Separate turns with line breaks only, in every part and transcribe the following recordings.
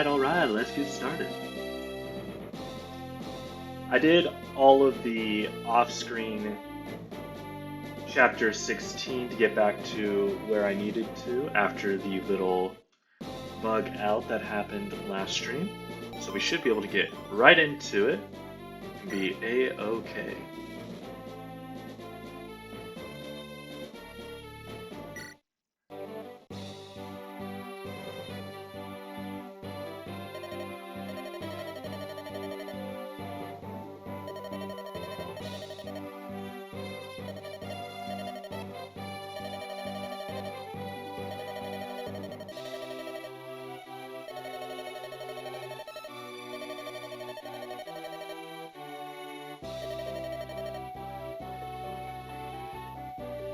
Alright, let's get started. I did all of the off-screen chapter 16 to get back to where I needed to after the little bug out that happened last stream. So we should be able to get right into it and be A-okay.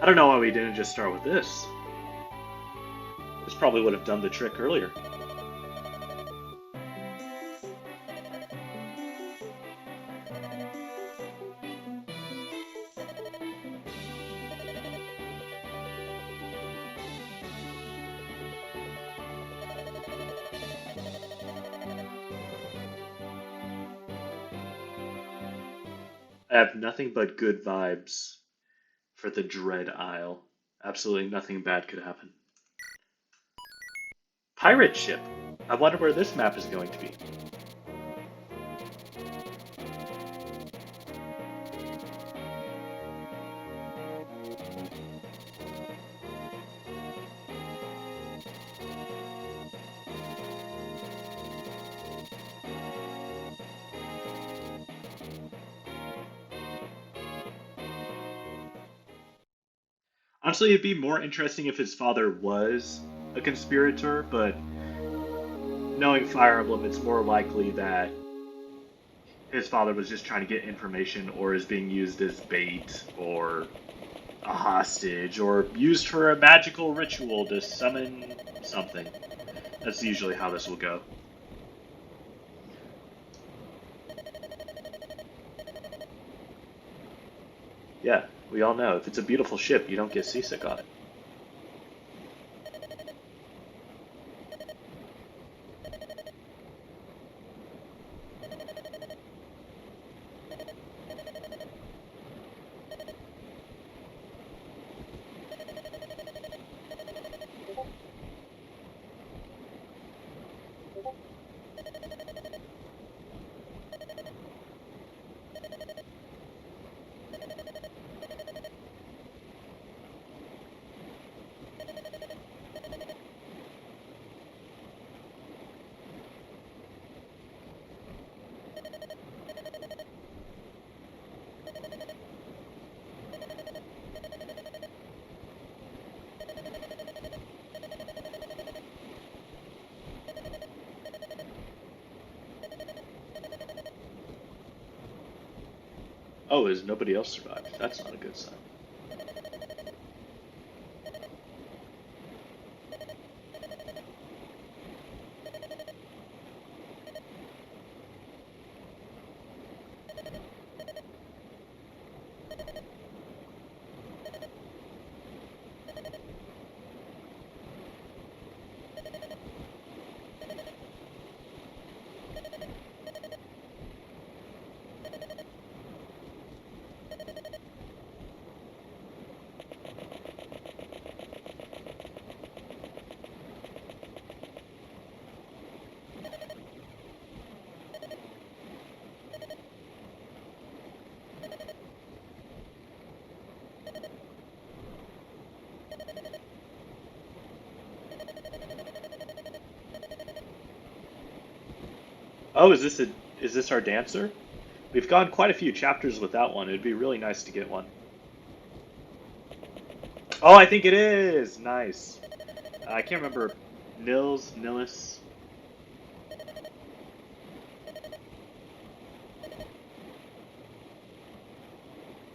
I don't know why we didn't just start with this. This probably would have done the trick earlier. I have nothing but good vibes for the Dread Isle. Absolutely nothing bad could happen. Pirate ship! I wonder where this map is going to be. Honestly, it'd be more interesting if his father was a conspirator, but knowing Fire Emblem, it's more likely that his father was just trying to get information or is being used as bait or a hostage or used for a magical ritual to summon something. That's usually how this will go. Yeah, we all know if it's a beautiful ship, you don't get seasick on it. Oh, is nobody else survived? That's not a good sign. Oh, is this our dancer? We've gone quite a few chapters without one. It'd be really nice to get one. Oh, I think it is! Nice. I can't remember. Nils.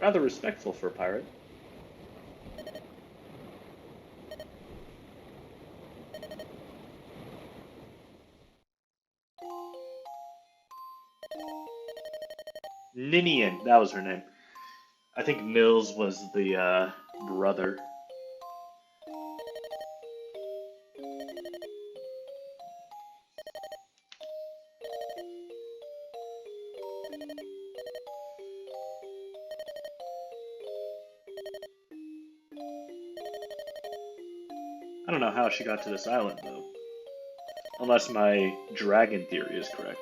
Rather respectful for a pirate. Ninian, that was her name. I think Nils was the brother. I don't know how she got to this island, though. Unless my dragon theory is correct.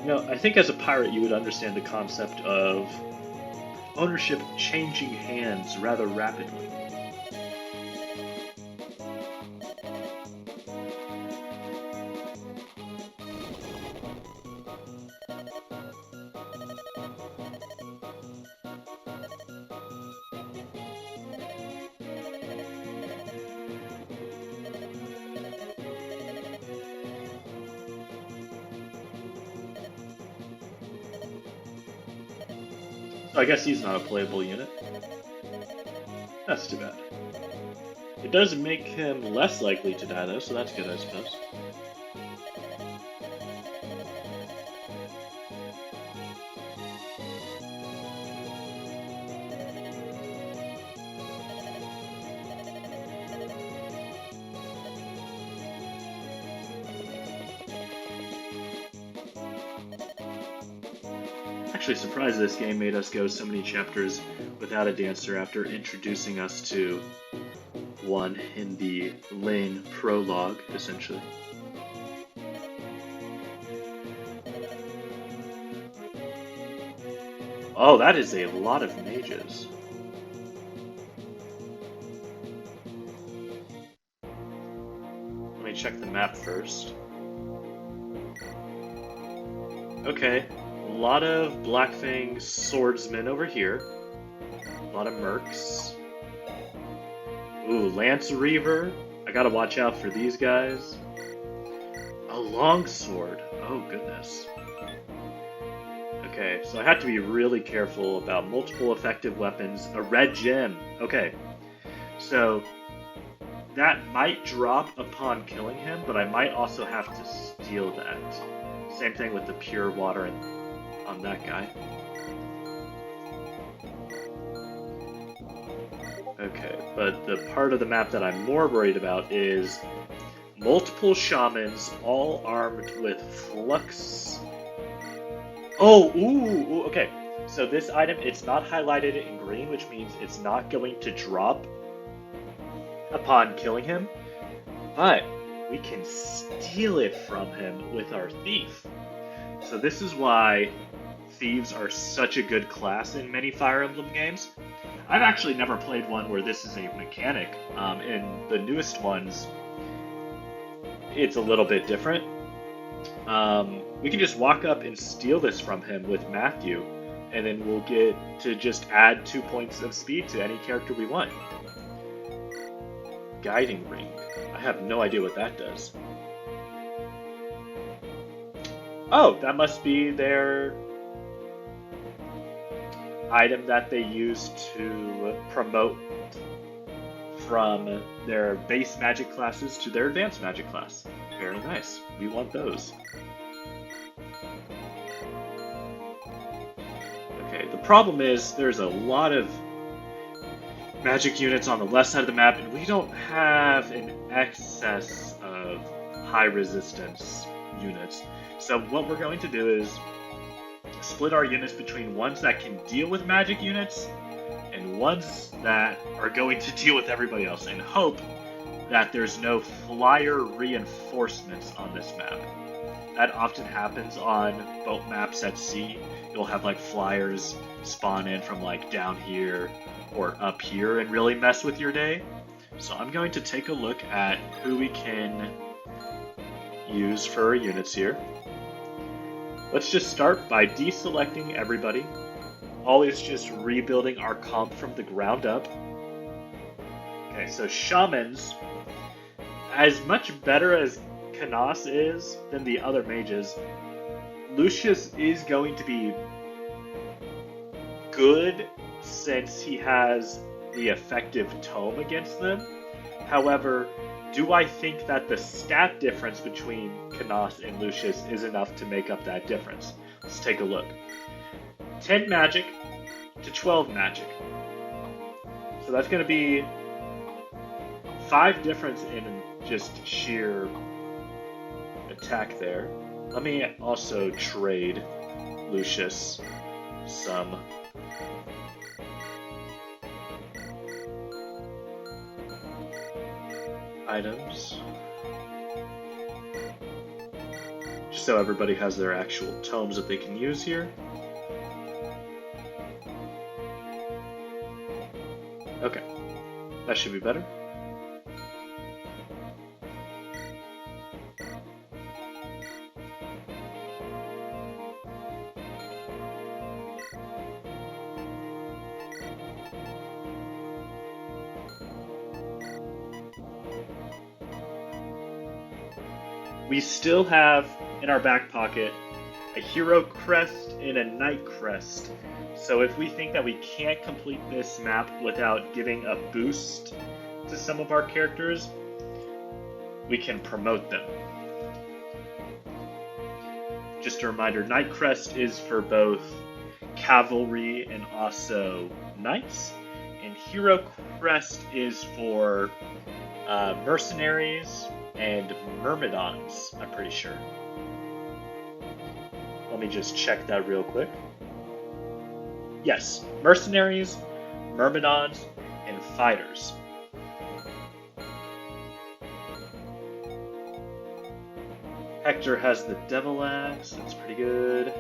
I think as a pirate you would understand the concept of ownership changing hands rather rapidly. So I guess he's not a playable unit. That's too bad. It does make him less likely to die though, so that's good, I suppose. Actually surprised this game made us go so many chapters without a dancer after introducing us to one in the Lane prologue, essentially. Oh, that is a lot of mages. Let me check the map first. Okay, a lot of Blackfang swordsmen over here. A lot of mercs. Ooh, Lance Reaver. I gotta watch out for these guys. A longsword. Oh, goodness. Okay, so I have to be really careful about multiple effective weapons. A red gem. Okay, so that might drop upon killing him, but I might also have to steal that. Same thing with the pure water on that guy. Okay, but the part of the map that I'm more worried about is multiple shamans all armed with flux. Oh, ooh, okay. So this item, it's not highlighted in green, which means it's not going to drop upon killing him, but we can steal it from him with our thief. So this is why thieves are such a good class in many Fire Emblem games. I've actually never played one where this is a mechanic. In the newest ones, it's a little bit different. We can just walk up and steal this from him with Matthew, and then we'll get to just add 2 points of speed to any character we want. Guiding ring. I have no idea what that does. Oh, that must be their item that they use to promote from their base magic classes to their advanced magic class. Very nice. We want those. Okay, the problem is there's a lot of magic units on the left side of the map, and we don't have an excess of high resistance units. So what we're going to do is split our units between ones that can deal with magic units and ones that are going to deal with everybody else, and hope that there's no flyer reinforcements on this map. That often happens on boat maps at sea. You'll have like flyers spawn in from like down here or up here and really mess with your day. So I'm going to take a look at who we can use for our units here. Let's just start by deselecting everybody. Always just rebuilding our comp from the ground up. Okay, so shamans, as much better as Canas is than the other mages, Lucius is going to be good since he has the effective tome against them. However, do I think that the stat difference between Canas and Lucius is enough to make up that difference? Let's take a look. 10 magic to 12 magic. So that's going to be 5 difference in just sheer attack there. Let me also trade Lucius some items. just so everybody has their actual tomes that they can use here. Okay, that should be better. We still have in our back pocket a hero crest and a knight crest. So if we think that we can't complete this map without giving a boost to some of our characters, we can promote them. Just a reminder, knight crest is for both cavalry and also knights, and hero crest is for mercenaries and myrmidons, I'm pretty sure. Let me just check that real quick. Yes, mercenaries, myrmidons, and fighters. Hector has the devil axe, that's pretty good.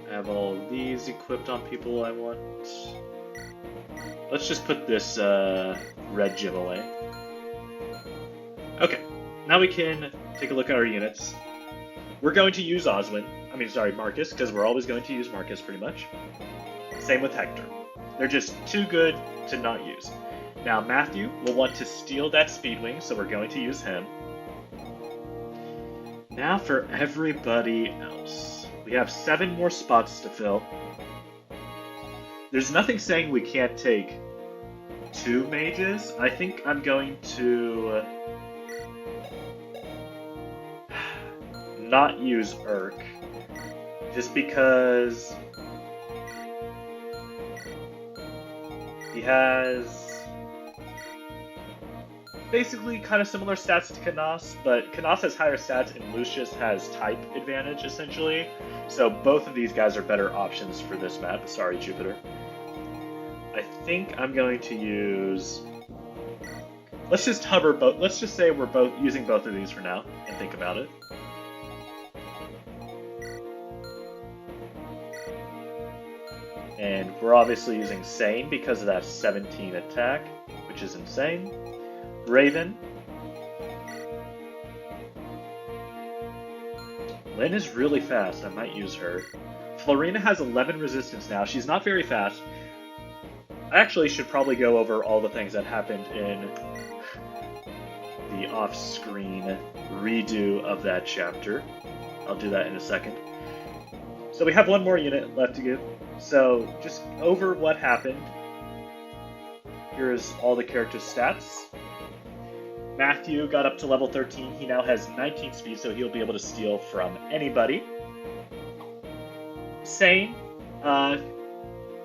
I have all these equipped on people I want. Let's just put this red gem away. Okay, now we can take a look at our units. We're going to use Marcus, because we're always going to use Marcus pretty much. Same with Hector. They're just too good to not use. Now Matthew will want to steal that Speedwing, so we're going to use him. Now for everybody else. We have 7 more spots to fill. There's nothing saying we can't take 2 mages. I think I'm going to not use Urk, just because he has basically kind of similar stats to Canas, but Canas has higher stats and Lucius has type advantage essentially, so both of these guys are better options for this map. Sorry, Jupiter. I think I'm going to use... Let's just say we're both using both of these for now and think about it. And we're obviously using Sane because of that 17 attack, which is insane. Raven. Lynn is really fast, I might use her. Florina has 11 resistance now, she's not very fast. I actually should probably go over all the things that happened in the off-screen redo of that chapter. I'll do that in a second. So we have one more unit left to give. So, just over what happened, here's all the character stats. Matthew got up to level 13, he now has 19 speed, so he'll be able to steal from anybody. Sane,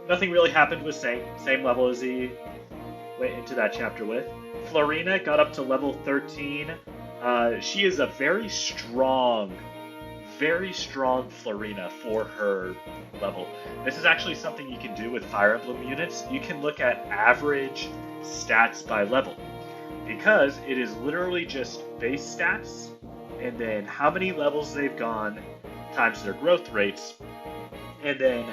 nothing really happened with Sane, same level as he went into that chapter with. Florina got up to level 13, she is a very strong Florina for her level. This is actually something you can do with Fire Emblem units. You can look at average stats by level, because it is literally just base stats, and then how many levels they've gone times their growth rates, and then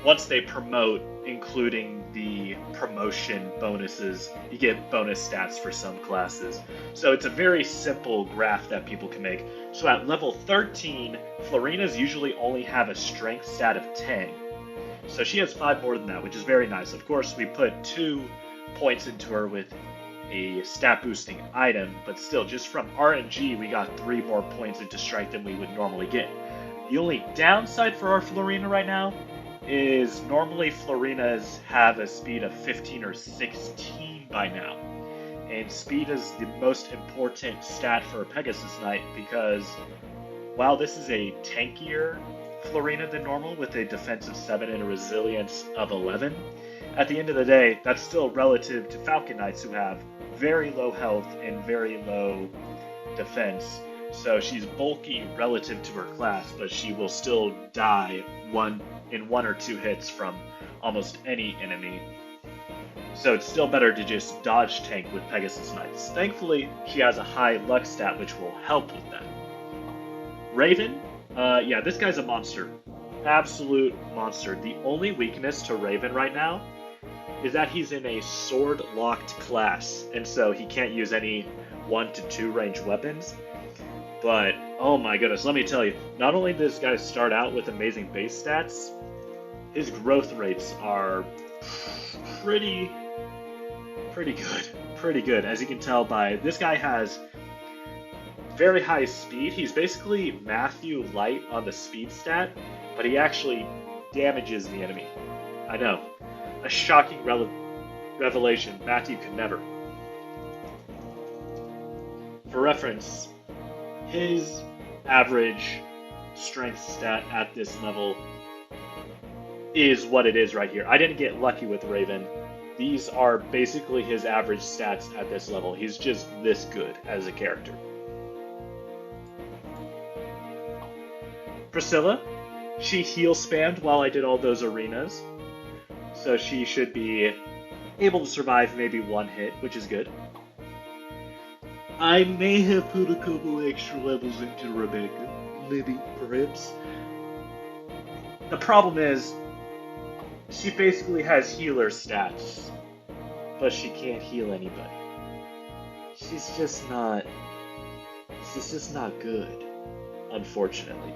once they promote, including the promotion bonuses, you get bonus stats for some classes. So it's a very simple graph that people can make. So at level 13, Florinas usually only have a strength stat of 10. So she has 5 more than that, which is very nice. Of course, we put 2 points into her with a stat boosting item, but still, just from RNG, we got 3 more points into strength than we would normally get. The only downside for our Florina right now is normally Florinas have a speed of 15 or 16 by now. And speed is the most important stat for a Pegasus Knight, because while this is a tankier Florina than normal with a defense of 7 and a resilience of 11, at the end of the day, that's still relative to Falcon Knights who have very low health and very low defense. So she's bulky relative to her class, but she will still die in 1 or 2 hits from almost any enemy. So it's still better to just dodge tank with Pegasus Knights. Thankfully, she has a high luck stat which will help with that. Raven, yeah, this guy's a monster. Absolute monster. The only weakness to Raven right now is that he's in a sword-locked class, and so he can't use any 1 to 2 range weapons. But, oh my goodness, let me tell you, not only does this guy start out with amazing base stats, his growth rates are pretty good. Pretty good, as you can tell by, this guy has very high speed. He's basically Matthew Light on the speed stat, but he actually damages the enemy. I know. A shocking revelation. Matthew could never. For reference, his average strength stat at this level is what it is right here. I didn't get lucky with Raven. These are basically his average stats at this level. He's just this good as a character. Priscilla, she heal spammed while I did all those arenas, so she should be able to survive maybe 1 hit, which is good. I may have put a couple extra levels into Rebecca, maybe, perhaps. The problem is, she basically has healer stats, but she can't heal anybody. She's just not good, unfortunately.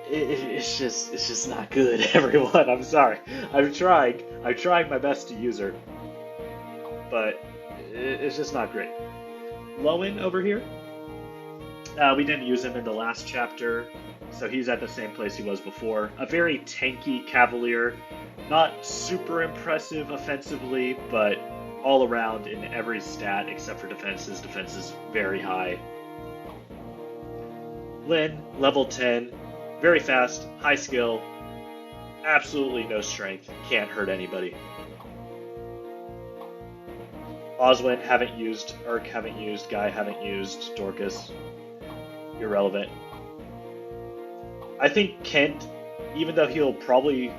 It's just not good, everyone. I'm sorry. I'm trying my best to use her, but it's just not great. Lowen over here, we didn't use him in the last chapter, so he's at the same place he was before. A very tanky Cavalier, not super impressive offensively, but all around in every stat except for defense. His defense is very high. Lyn, level 10. Very fast, high skill, absolutely no strength, can't hurt anybody. Oswin, haven't used, Urk, haven't used, Guy, haven't used, Dorcas, irrelevant. I think Kent, even though he'll probably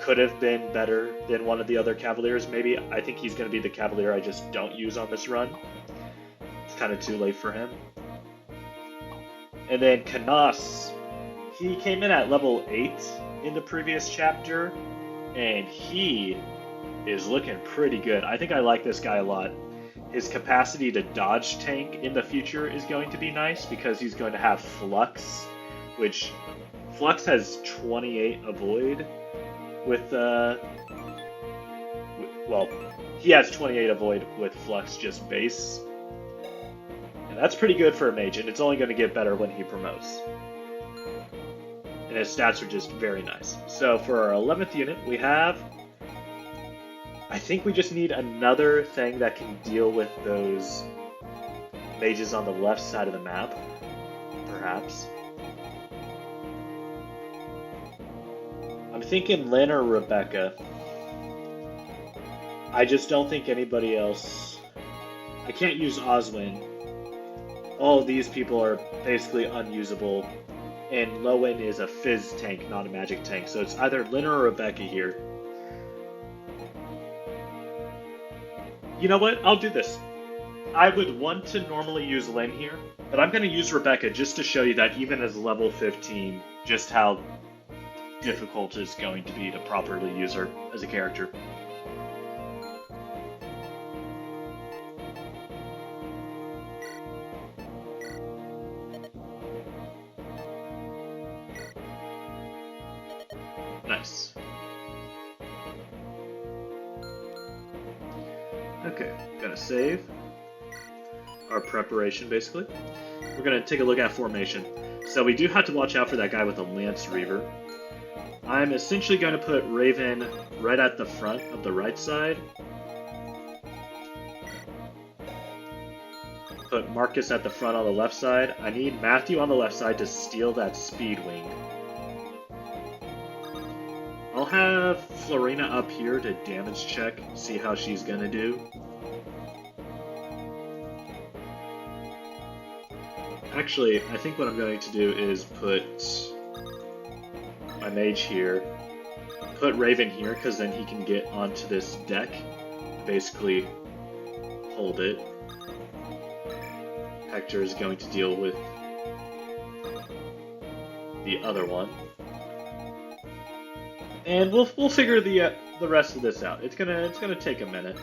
could have been better than one of the other Cavaliers, maybe, I think he's going to be the Cavalier I just don't use on this run. It's kind of too late for him. And then Canas. He came in at level 8 in the previous chapter, and he is looking pretty good. I think I like this guy a lot. His capacity to dodge tank in the future is going to be nice because he's going to have Flux, which Flux has 28 avoid with, well, he has 28 avoid with Flux just base. And that's pretty good for a mage, and it's only going to get better when he promotes. And his stats are just very nice. So for our 11th unit, we have... I think we just need another thing that can deal with those mages on the left side of the map, perhaps. I'm thinking Lyn or Rebecca. I just don't think anybody else... I can't use Oswin. All of these people are basically unusable. And Lowen is a fizz tank, not a magic tank. So it's either Lyn or Rebecca here. You know what? I'll do this. I would want to normally use Lyn here, but I'm going to use Rebecca just to show you that even as level 15, just how difficult it's going to be to properly use her as a character. Nice. Okay, gonna save our preparation, basically. We're gonna take a look at formation. So we do have to watch out for that guy with the Lance Reaver. I'm essentially going to put Raven right at the front of the right side. Put Marcus at the front on the left side. I need Matthew on the left side to steal that speed wing. I'll have Florina up here to damage check, see how she's gonna do. Actually, I think what I'm going to do is put my mage here, put Raven here, because then he can get onto this deck, basically hold it. Hector is going to deal with the other one. And we'll figure the rest of this out. It's gonna take a minute.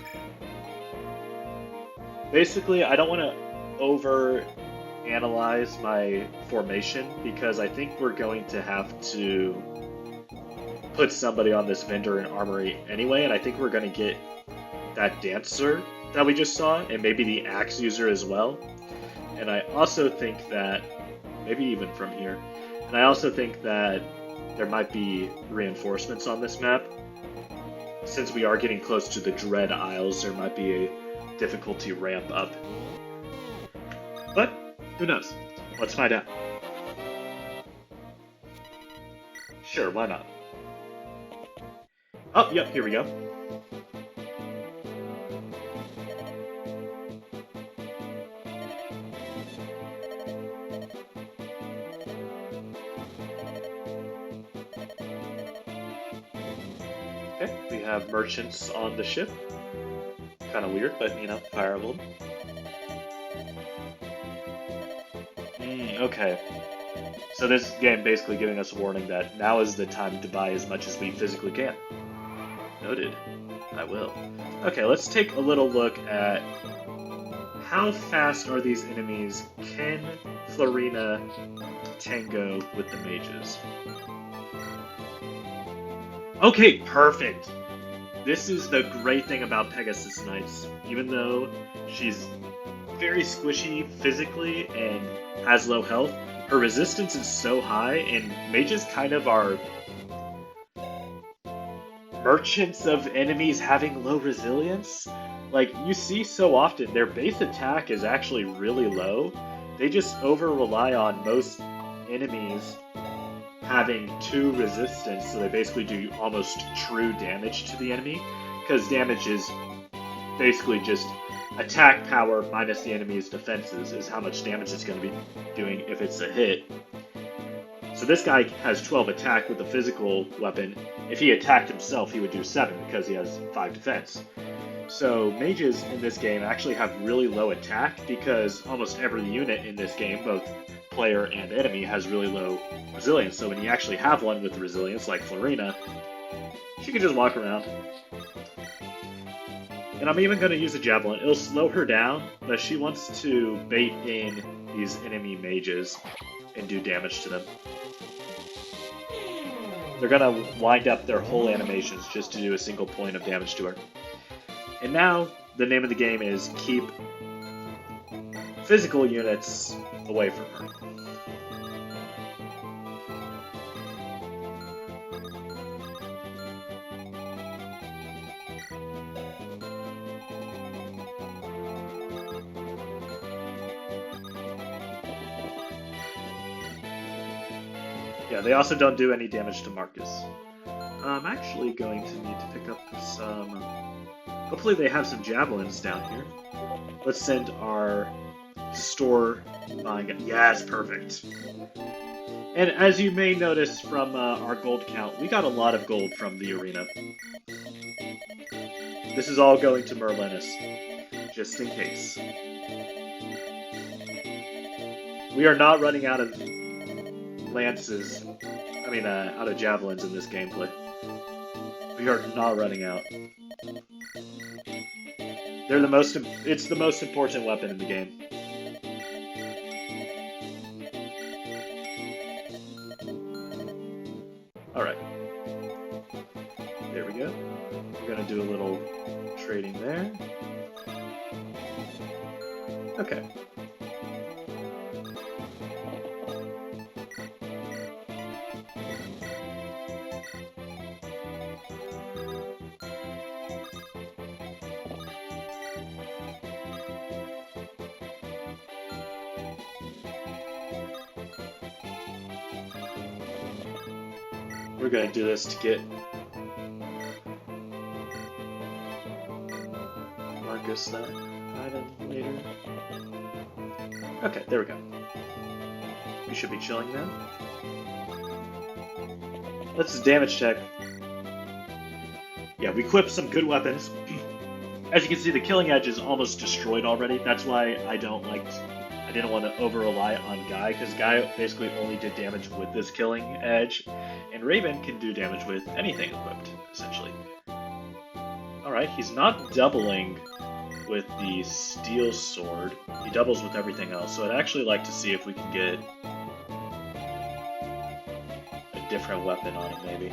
Basically, I don't want to over analyze my formation because I think we're going to have to put somebody on this vendor and armory anyway, and I think we're going to get that dancer that we just saw, and maybe the axe user as well. And I also think that, maybe even from here, and I also think that there might be reinforcements on this map. Since we are getting close to the Dread Isles, there might be a difficulty ramp up. But, who knows? Let's find out. Sure, why not? Oh, yep, here we go. Okay, we have merchants on the ship. Kind of weird, but, you know, Fire Emblem. Okay. So this game basically giving us a warning that now is the time to buy as much as we physically can. Noted. I will. Okay, let's take a little look at how fast are these enemies. Can Florina tango with the mages? Okay, perfect! This is the great thing about Pegasus Knights. Even though she's very squishy physically and has low health, her resistance is so high, and mages kind of are merchants of enemies having low resilience. Like, you see so often, their base attack is actually really low. They just over-rely on most enemies having 2 resistance, so they basically do almost true damage to the enemy, because damage is basically just attack power minus the enemy's defenses is how much damage it's going to be doing if it's a hit. So this guy has 12 attack with a physical weapon. If he attacked himself, he would do 7 because he has 5 defense. So mages in this game actually have really low attack because almost every unit in this game, both player and enemy, has really low resilience. So when you actually have one with resilience, like Florina, she can just walk around. And I'm even going to use a javelin. It'll slow her down, but she wants to bait in these enemy mages and do damage to them. They're going to wind up their whole animations just to do a single point of damage to her. And now, the name of the game is keep physical units away from her. Yeah, they also don't do any damage to Marcus. I'm actually going to need to pick up some... Hopefully they have some javelins down here. Let's send our store buying it. Yes, perfect. And as you may notice from our gold count, we got a lot of gold from the arena. This is all going to Merlinus, just in case. We are not running out of lances, out of javelins in this gameplay. We are not running out. They're the most, it's the most important weapon in the game. Alright. There we go. We're gonna do a little trading there. Okay. We're going to do this to get Marcus that item later. Okay, there we go. We should be chilling now. Let's damage check. Yeah, we equipped some good weapons. As you can see, the killing edge is almost destroyed already. That's why I don't like didn't want to over-rely on Guy, because Guy basically only did damage with this killing edge, and Raven can do damage with anything equipped, essentially. Alright, he's not doubling with the steel sword. He doubles with everything else, so I'd actually like to see if we can get a different weapon on it, maybe.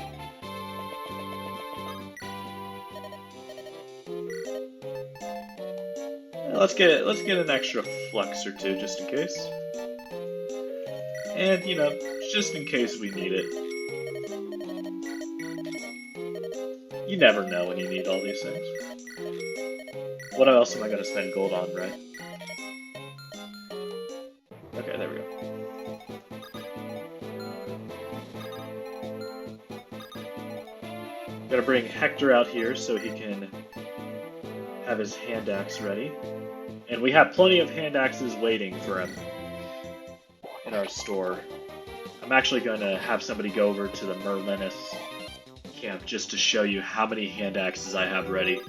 Let's get an extra flux or two just in case. And, you know, just in case we need it. You never know when you need all these things. What else am I going to spend gold on, right? Okay, there we go. Gonna bring Hector out here so he can have his hand axe ready. And we have plenty of hand axes waiting for him in our store. I'm actually going to have somebody go over to the Merlinus camp just to show you how many hand axes I have ready.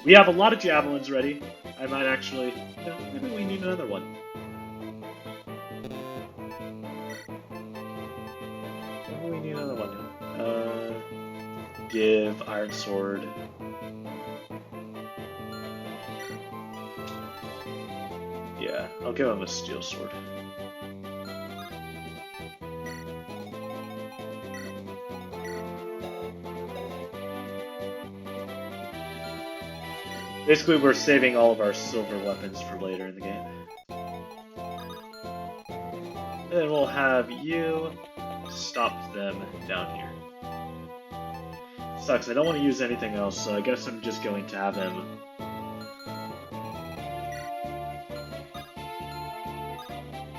We have a lot of javelins ready. I might actually... You know, maybe we need another one. Maybe we need another one. Give Iron Sword. Yeah, I'll give him a Steel Sword. Basically, we're saving all of our silver weapons for later in the game. And then we'll have you stop them down here. Sucks, I don't want to use anything else, so I guess I'm just going to have him...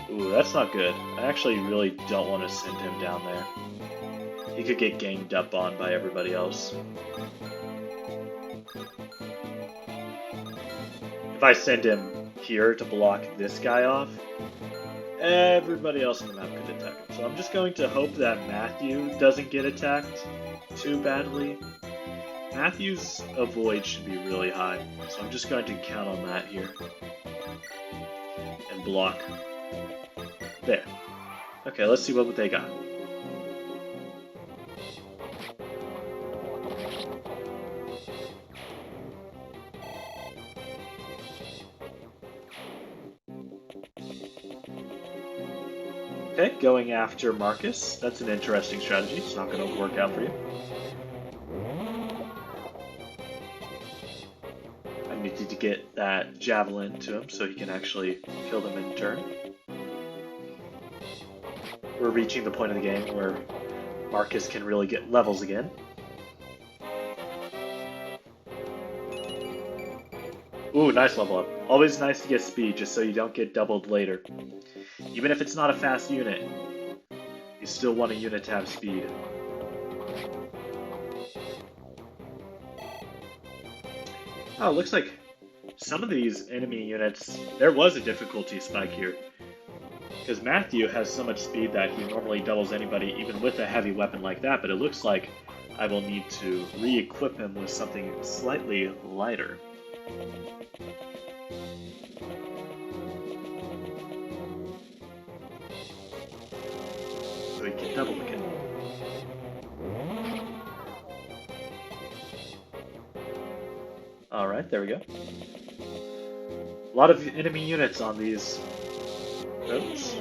Ooh, that's not good. I actually really don't want to send him down there. He could get ganged up on by everybody else. If I send him here to block this guy off, everybody else on the map could attack him. So I'm just going to hope that Matthew doesn't get attacked too badly. Matthew's avoid should be really high, so I'm just going to count on that here. And block. There. Okay, let's see what they got. Okay, going after Marcus. That's an interesting strategy. It's not going to work out for you. I needed to get that javelin to him so he can actually kill them in turn. We're reaching the point of the game where Marcus can really get levels again. Ooh, nice level up. Always nice to get speed just so you don't get doubled later. Even if it's not a fast unit, you still want a unit to have speed. Oh, looks like some of these enemy units, there was a difficulty spike here. Because Matthew has so much speed that he normally doubles anybody even with a heavy weapon like that, but it looks like I will need to re-equip him with something slightly lighter. So he can double again. Alright, there we go. A lot of enemy units on these boats.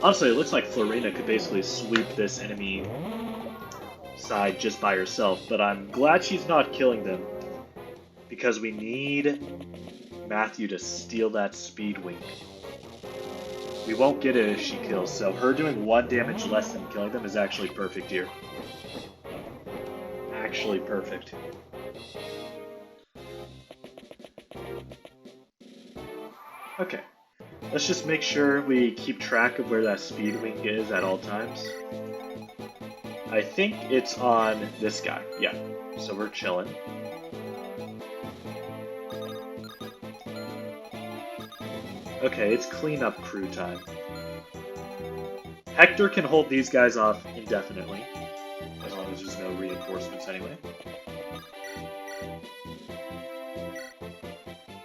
Honestly, it looks like Florina could basically sweep this enemy side just by herself, but I'm glad she's not killing them, because we need Matthew to steal that speed wing. We won't get it if she kills, so her doing 1 damage less than killing them is actually perfect here. Actually perfect. Okay. Let's just make sure we keep track of where that speed wing is at all times. I think it's on this guy. Yeah. So we're chilling. Okay, it's cleanup crew time. Hector can hold these guys off indefinitely, as long as there's no reinforcements anyway.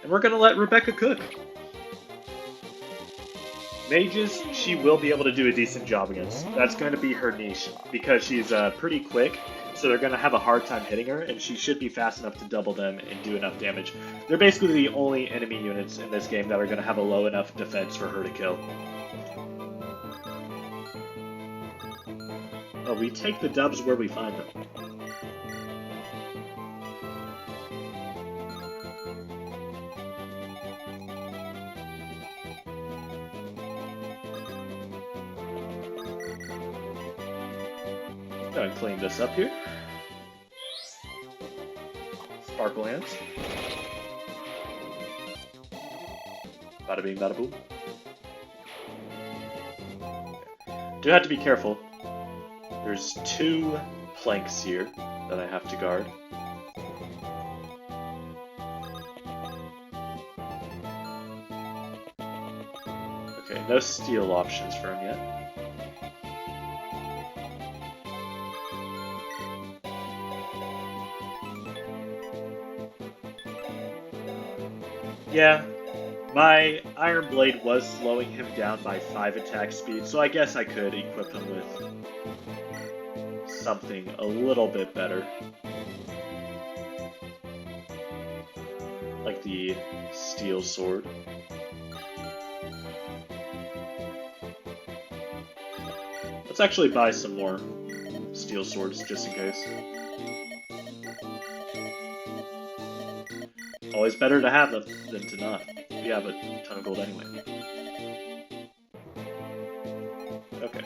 And we're gonna let Rebecca cook. Mages, she will be able to do a decent job against. That's going to be her niche, because she's pretty quick, so they're going to have a hard time hitting her, and she should be fast enough to double them and do enough damage. They're basically the only enemy units in this game that are going to have a low enough defense for her to kill. Oh, we take the dubs where we find them. Go ahead and clean this up here. Sparkle hands. Bada bing, bada boom. Do have to be careful. There's 2 planks here that I have to guard. Okay, no steel options for him yet. Yeah, my Iron Blade was slowing him down by 5 attack speed, so I guess I could equip him with something a little bit better. Like the Steel Sword. Let's actually buy some more Steel Swords, just in case. Always better to have them than to not. We have a ton of gold anyway. Okay.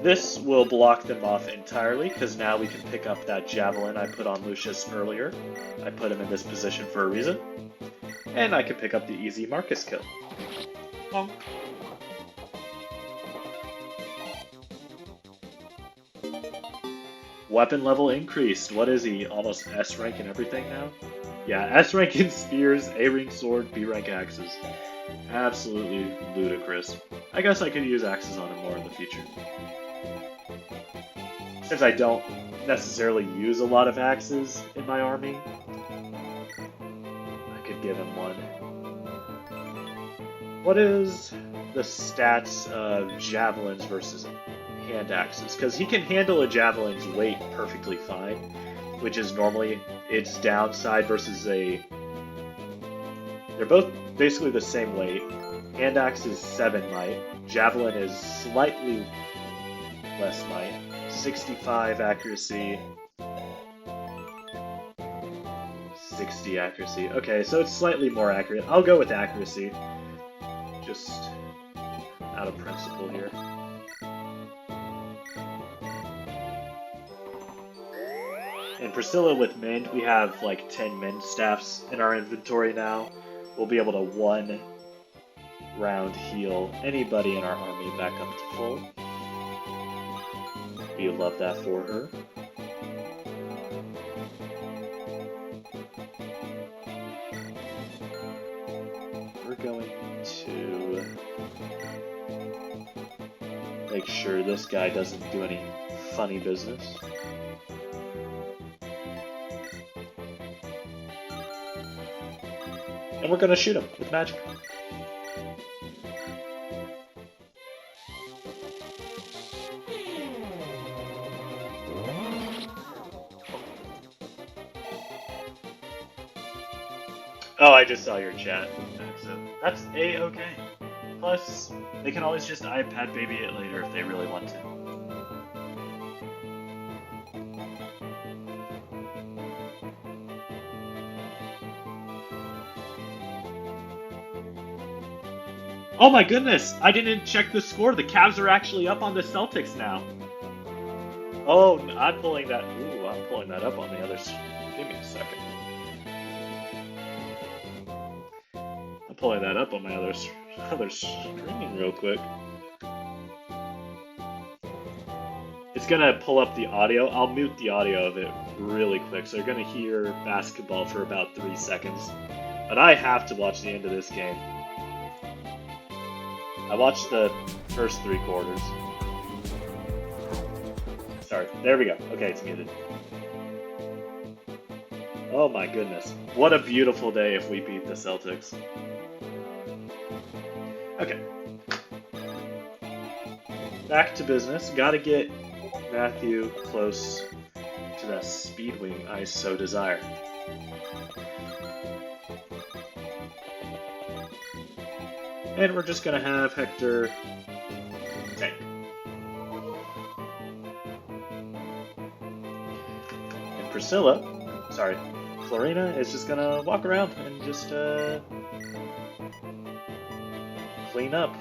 This will block them off entirely, because now we can pick up that javelin I put on Lucius earlier. I put him in this position for a reason. And I can pick up the easy Marcus kill. Bonk. Weapon level increased. What is he? Almost S rank and everything now? Yeah, S rank in spears, A rank sword, B rank axes. Absolutely ludicrous. I guess I could use axes on him more in the future. Since I don't necessarily use a lot of axes in my army, I could give him one. What is the stats of javelins versus hand axes? Because he can handle a javelin's weight perfectly fine, which is normally its downside versus a... They're both basically the same weight. Hand axe is 7 might, javelin is slightly less might, 65 accuracy, 60 accuracy. Okay, so it's slightly more accurate. I'll go with accuracy, just out of principle here. And Priscilla with Mend, we have like 10 Mend staffs in our inventory now. We'll be able to 1 round heal anybody in our army back up to full. We love that for her. We're going to make sure this guy doesn't do any funny business. And we're gonna shoot him with magic. Oh, I just saw your chat. So that's A-okay. Plus, they can always just iPad baby it later if they really want to. Oh my goodness! I didn't check the score. The Cavs are actually up on the Celtics now. Oh, I'm pulling that. Ooh, I'm pulling that up on the others. Give me a second. I'm pulling that up on my other screen real quick. It's gonna pull up the audio. I'll mute the audio of it really quick, so you're gonna hear basketball for about 3 seconds. But I have to watch the end of this game. I watched the first 3 quarters. Sorry, there we go. Okay, it's muted. Oh my goodness. What a beautiful day if we beat the Celtics. Okay. Back to business. Gotta get Matthew close to that speed wing I so desire. And we're just gonna have Hector tank. And Priscilla, sorry, Florina is just gonna walk around and just clean up.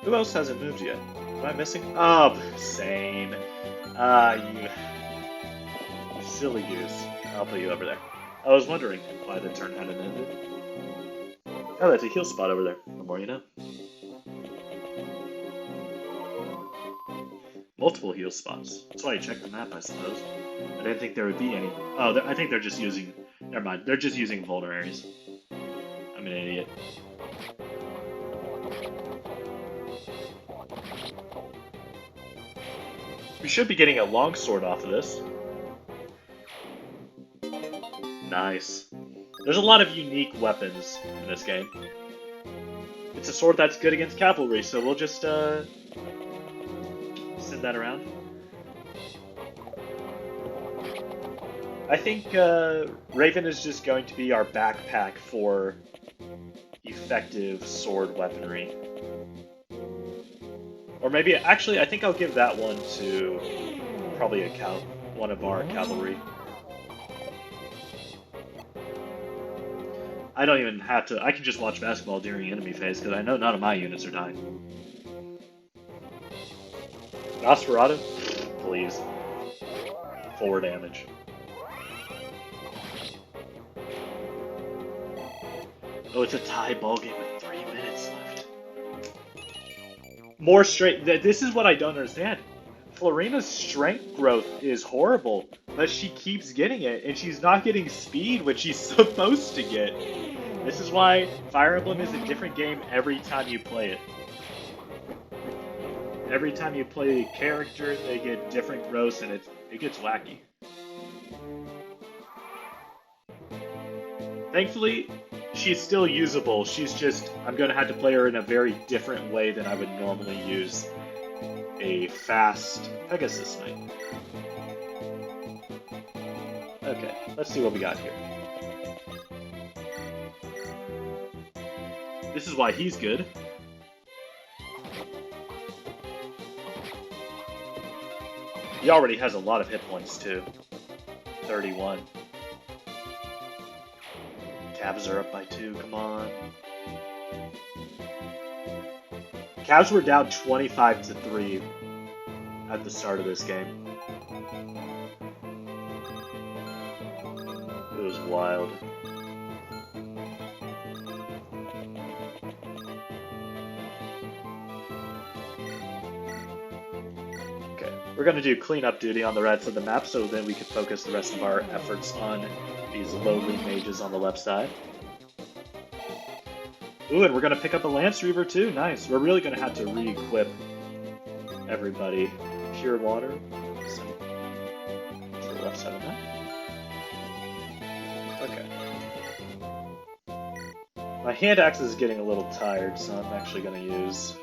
Who else hasn't moved yet? Am I missing? Oh, Sane. You silly goose. I'll put you over there. I was wondering why the turn hadn't ended. Oh, that's a heal spot over there. The more you know. Multiple heal spots. That's why you check the map, I suppose. I didn't think there would be any. Oh, I think they're just using. Never mind. They're just using vulneraries. I'm an idiot. We should be getting a longsword off of this. Nice. There's a lot of unique weapons in this game. It's a sword that's good against cavalry, so we'll just send that around. I think Raven is just going to be our backpack for effective sword weaponry. Or maybe, actually, I think I'll give that one to probably one of our cavalry. I don't even have to, I can just watch basketball during enemy phase, because I know none of my units are dying. Nosferatu? Please. 4 damage. Oh, it's a tie ball game with 3 minutes left. More straight. This is what I don't understand. Florina's strength growth is horrible, but she keeps getting it, and she's not getting speed, which she's supposed to get. This is why Fire Emblem is a different game every time you play it. Every time you play a character, they get different growths, and it gets wacky. Thankfully, she's still usable. She's just, I'm going to have to play her in a very different way than I would normally use a fast Pegasus Knight. Okay, let's see what we got here. This is why he's good. He already has a lot of hit points too. 31. Cavs are up by 2, come on. Cavs were down 25-3 at the start of this game. It was wild. Okay, we're going to do cleanup duty on the right side of the map so then we can focus the rest of our efforts on these lowly mages on the left side. Ooh, and we're going to pick up a Lance Reaver too. Nice. We're really going to have to re-equip everybody. Pure water. So, to the left side of that. Okay. My hand axe is getting a little tired, so I'm actually going to use...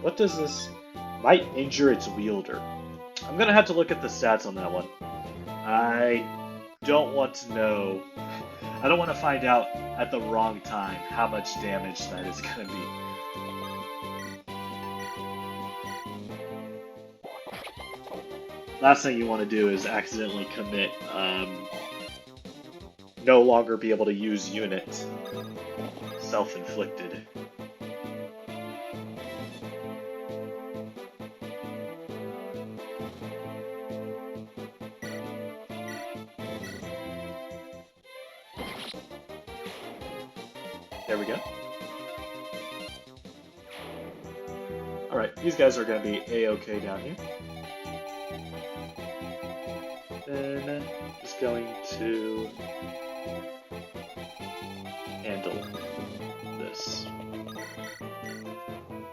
What does this... Might injure its wielder. I'm going to have to look at the stats on that one. I don't want to know... I don't want to find out at the wrong time how much damage that is going to be. Last thing you want to do is accidentally commit, no longer be able to use unit. Self-inflicted. There we go. Alright, these guys are going to be A-okay down here. Then just going to handle this.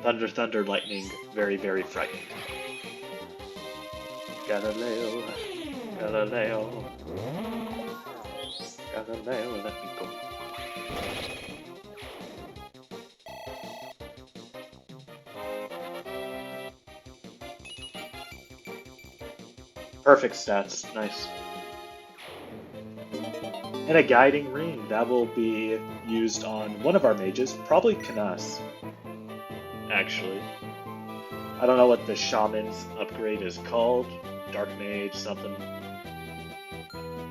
Thunder, thunder, lightning, very, very frightening. Galileo, Galileo, Galileo, let me go. Perfect stats, nice. And a guiding ring, that will be used on one of our mages, probably Canas, actually. I don't know what the shaman's upgrade is called, Dark Mage, something.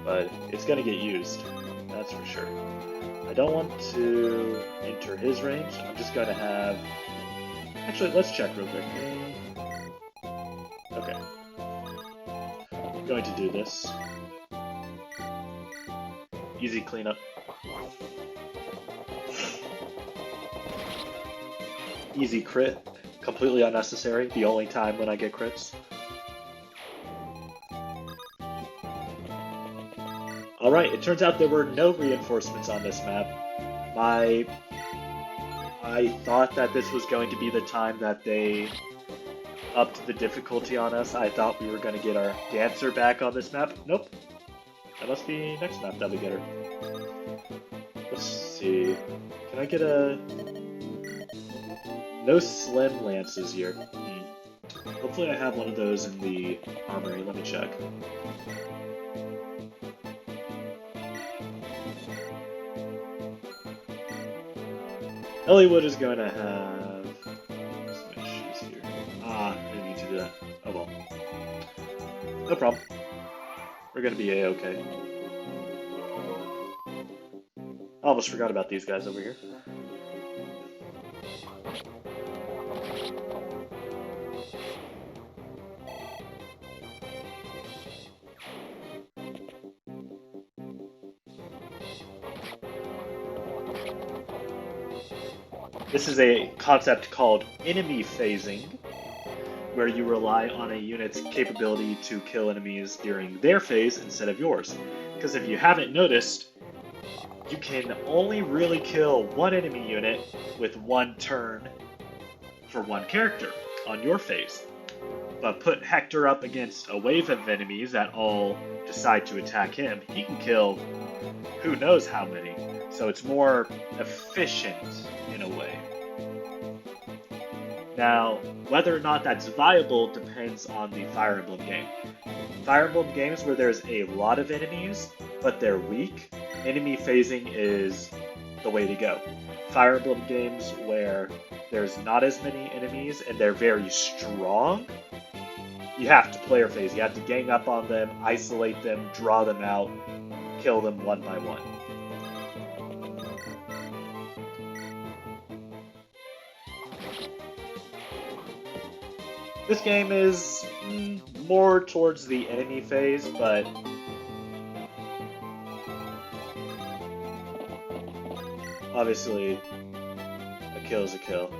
But it's gonna get used, that's for sure. I don't want to enter his range, I'm just gonna have... Actually, let's check real quick. Okay. I'm going to do this. Easy cleanup. Easy crit. Completely unnecessary. The only time when I get crits. Alright, it turns out there were no reinforcements on this map. I thought that this was going to be the time that they upped the difficulty on us. I thought we were going to get our dancer back on this map. Nope. That must be next map that we get her. Let's see. Can I get a... No slim lances here. Hopefully I have one of those in the armory. Let me check. Elliewood is going to have... some issues here. I didn't need to do that. Oh well. No problem. We're going to be A-okay. I almost forgot about these guys over here. This is a concept called enemy phasing, where you rely on a unit's capability to kill enemies during their phase instead of yours. Because if you haven't noticed, you can only really kill one enemy unit with one turn for one character on your phase. But put Hector up against a wave of enemies that all decide to attack him, he can kill who knows how many. So it's more efficient in a way. Now, whether or not that's viable depends on the Fire Emblem game. Fire Emblem games where there's a lot of enemies, but they're weak, enemy phasing is the way to go. Fire Emblem games where there's not as many enemies and they're very strong, you have to player phase. You have to gang up on them, isolate them, draw them out, kill them one by one. This game is more towards the enemy phase, but obviously a kill is a kill.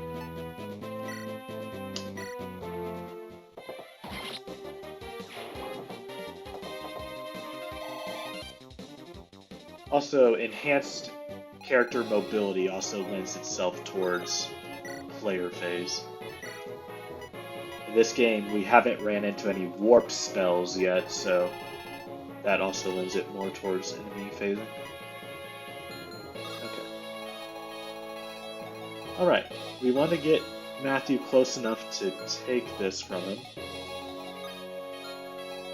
Also, enhanced character mobility also lends itself towards player phase. In this game, we haven't ran into any warp spells yet, so that also lends it more towards enemy phasing. Okay. Alright, we want to get Matthew close enough to take this from him,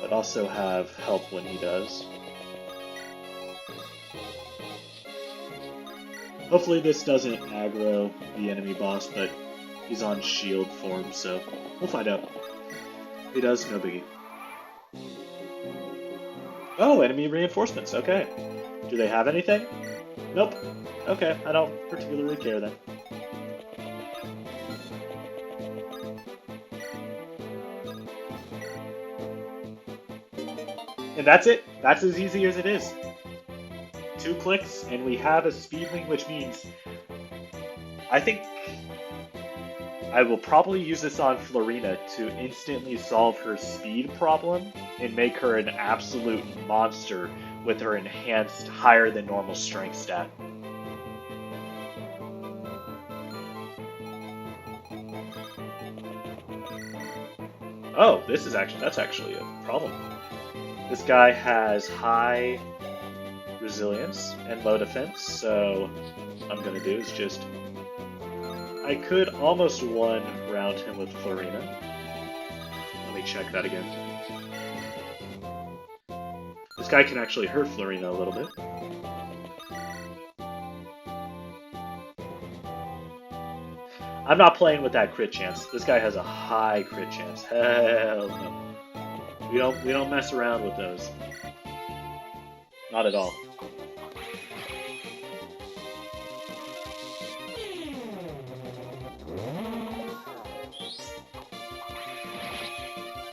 but also have help when he does. Hopefully this doesn't aggro the enemy boss, but he's on shield form, so we'll find out. If he does, no biggie. Oh, enemy reinforcements, okay. Do they have anything? Nope. Okay, I don't particularly care then. And that's it. That's as easy as it is. 2 clicks, and we have a speedwing, which means I think I will probably use this on Florina to instantly solve her speed problem and make her an absolute monster with her enhanced higher than normal strength stat. Oh, that's actually a problem. This guy has high resilience and low defense, so what I'm gonna do is just... I could almost one-round him with Florina. Let me check that again. This guy can actually hurt Florina a little bit. I'm not playing with that crit chance. This guy has a high crit chance. Hell no. We don't mess around with those. Not at all.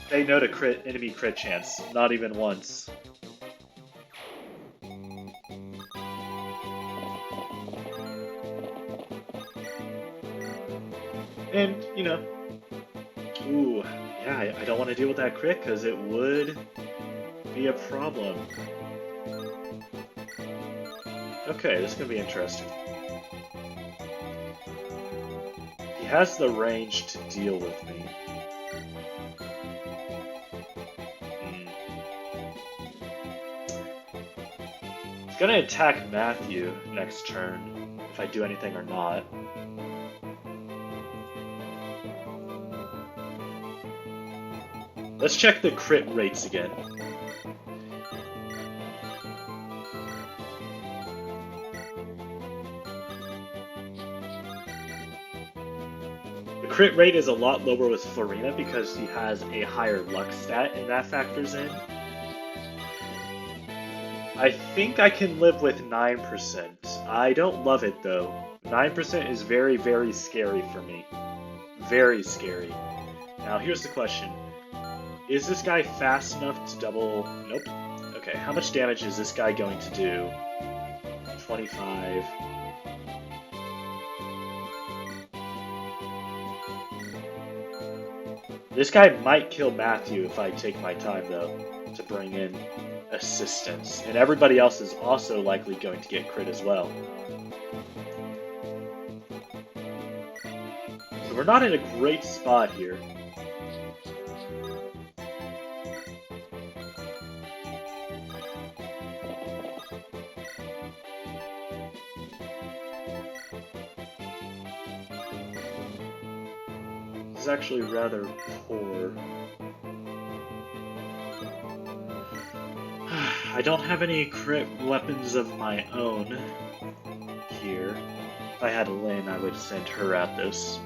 Say no to enemy crit chance. Not even once. And, you know, ooh, yeah, I don't want to deal with that crit because it would be a problem. Okay, this is going to be interesting. He has the range to deal with me. He's going to attack Matthew next turn, if I do anything or not. Let's check the crit rates again. The crit rate is a lot lower with Florina because he has a higher luck stat, and that factors in. I think I can live with 9%. I don't love it though. 9% is very, very scary for me. Very scary. Now here's the question. Is this guy fast enough to double... Nope. Okay, how much damage is this guy going to do? 25. This guy might kill Matthew if I take my time, though, to bring in assistance. And everybody else is also likely going to get crit as well. So we're not in a great spot here. Is actually rather poor. I don't have any crit weapons of my own here. If I had Lynn, I would send her at this.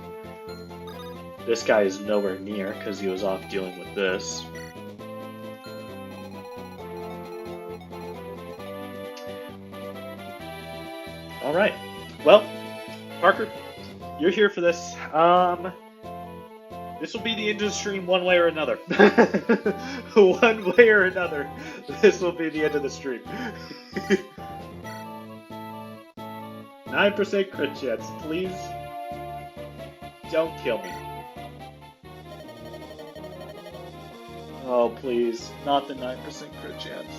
This guy is nowhere near because he was off dealing with this. Alright. Well, Parker, you're here for this. This will be the end of the stream one way or another. One way or another, this will be the end of the stream. 9% crit chance. Please don't kill me. Oh, please. Not the 9% crit chance.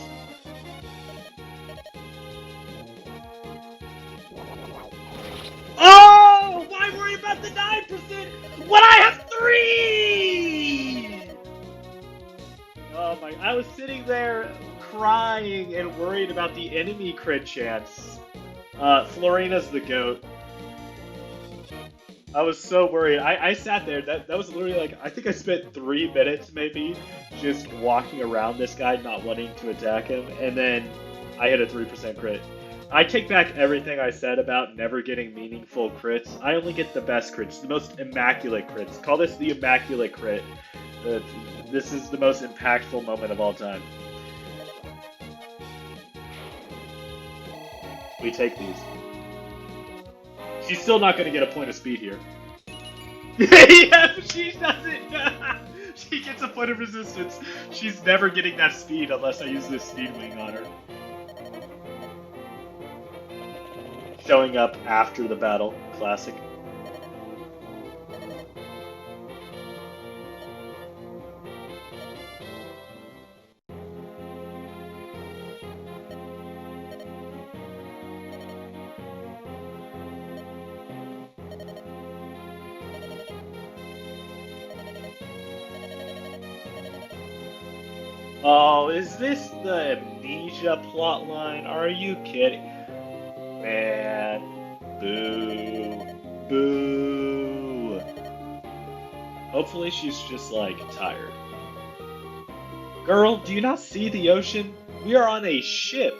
Oh! Why worry about the 9% when I have 3? Oh my, I was sitting there crying and worried about the enemy crit chance. Florina's the GOAT. I was so worried. I sat there, that was literally like, I think I spent 3 minutes maybe just walking around this guy, not wanting to attack him, and then I hit a 3% crit. I take back everything I said about never getting meaningful crits. I only get the best crits, the most immaculate crits. Call this the immaculate crit. This is the most impactful moment of all time. We take these. She's still not going to get a point of speed here. Yeah, she doesn't. She gets a point of resistance. She's never getting that speed unless I use this speed wing on her. Showing up after the battle. Classic. Oh, is this the amnesia plotline? Are you kidding? Man, boo. Boo. Hopefully she's just like tired. Girl, do you not see the ocean? We are on a ship.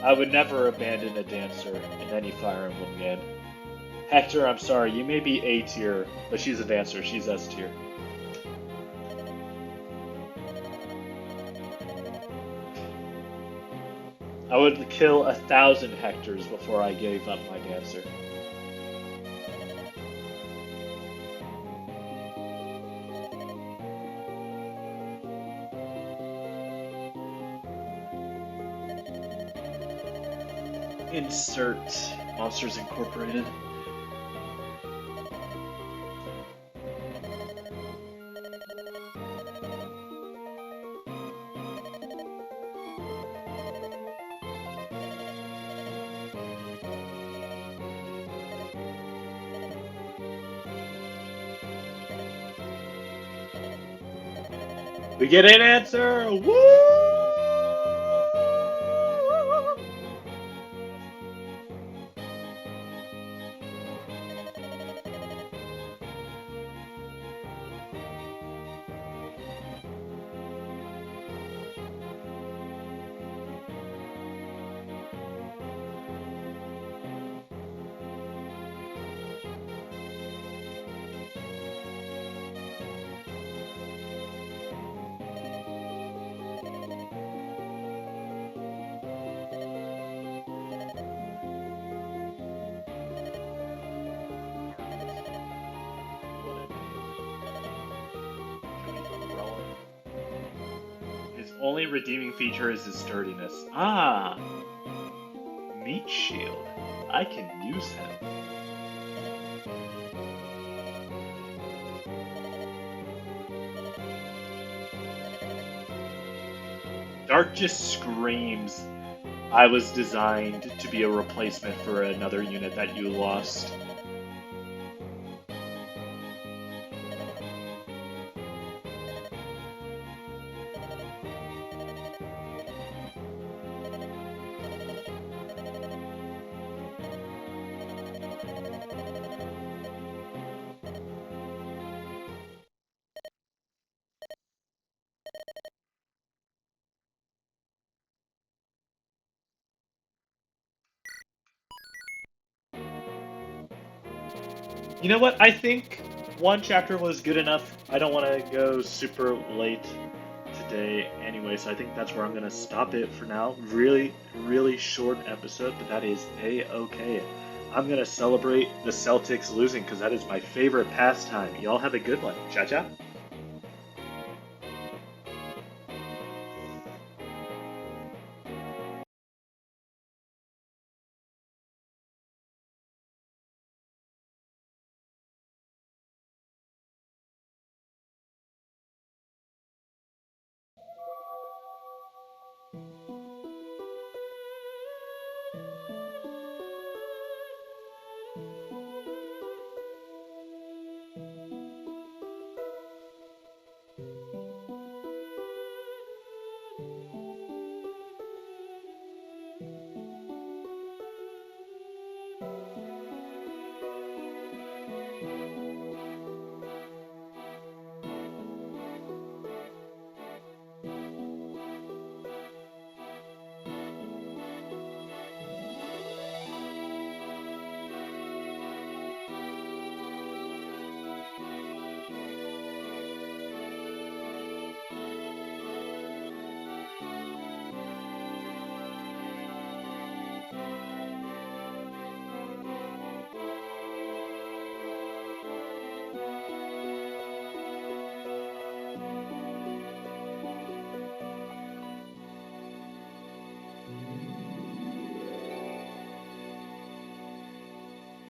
I would never abandon a dancer in any Fire Emblem game. Hector, I'm sorry, you may be A tier, but she's a dancer, she's S tier. I would kill 1,000 Hectors before I gave up my dancer. Insert Monsters Incorporated. We get an answer! Woo! His only redeeming feature is his sturdiness. Ah, meat shield. I can use him. Dark just screams, I was designed to be a replacement for another unit that you lost. You know what? I think one chapter was good enough. I don't want to go super late today anyway, so I think that's where I'm going to stop it for now. Really, really short episode, but that is A-okay. I'm going to celebrate the Celtics losing because that is my favorite pastime. Y'all have a good one. Ciao, ciao.